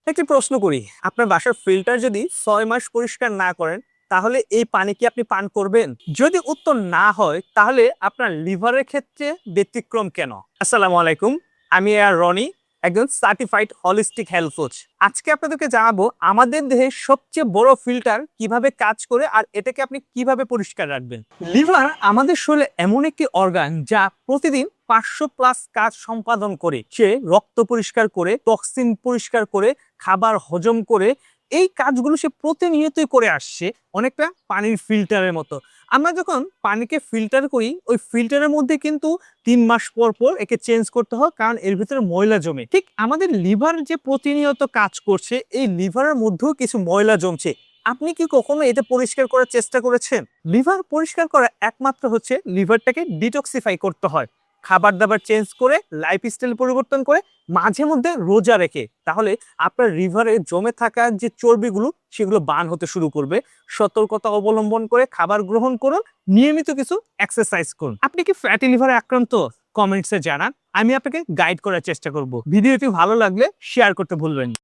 একটি প্রশ্ন করি, আপনার বাসার ফিল্টার যদি 6 মাস পরিষ্কার না করেন তাহলে এই পানি কি আপনি পান করবেন? যদি উত্তর না হয় তাহলে আপনার লিভারের ক্ষেত্রে ব্যতিক্রম কেন? আসসালামু আলাইকুম, আমি আর রনি, একজন সার্টিফাইড হলিস্টিক হেলথ কোচ। আজকে আপনাদেরকে জানাবো আমাদের দেহের সবচেয়ে বড় ফিল্টার কিভাবে কাজ করে আর এটাকে আপনি কিভাবে পরিষ্কার রাখবেন। লিভার আমাদের শরীরে এমন একটি অর্গান যা প্রতিদিন 500+ কাজ সম্পাদন করে। সে রক্ত পরিষ্কার করে, টক্সিন পরিষ্কার করে, খাবার হজম করে। এই কাজগুলো সে প্রতিনিয়তই করে আসছে, অনেকটা পানির ফিল্টারের মতো। আমরা যখন পানিকে ফিল্টার করি, ওই ফিল্টারের মধ্যে কিন্তু 3 মাস পর পর একে চেঞ্জ করতে হয়, কারণ এর ভিতরে ময়লা জমে। ঠিক আমাদের লিভার যে প্রতিনিয়ত কাজ করছে, এই লিভারের মধ্যেও কিছু ময়লা জমছে। আপনি কি কখনো এটা পরিষ্কার করার চেষ্টা করেছেন? লিভার পরিষ্কার করা একমাত্র হচ্ছে লিভারটাকে ডিটক্সিফাই করতে হয়, খাবার দাবার চেঞ্জ করে, লাইফস্টাইল পরিবর্তন করে, মাঝে মধ্যে রোজা রেখে। তাহলে আপনার লিভারে জমে থাকা যে চর্বিগুলো সেগুলো বার্ন হতে শুরু করবে। সতর্কতা অবলম্বন করে খাবার গ্রহণ করুন, নিয়মিত কিছু এক্সারসাইজ করুন। আপনি কি ফ্যাটি লিভারে আক্রান্ত? কমেন্টসে জানান, আমি আপনাকে গাইড করার চেষ্টা করব। ভিডিওটি ভালো লাগলে শেয়ার করতে ভুলবেন না।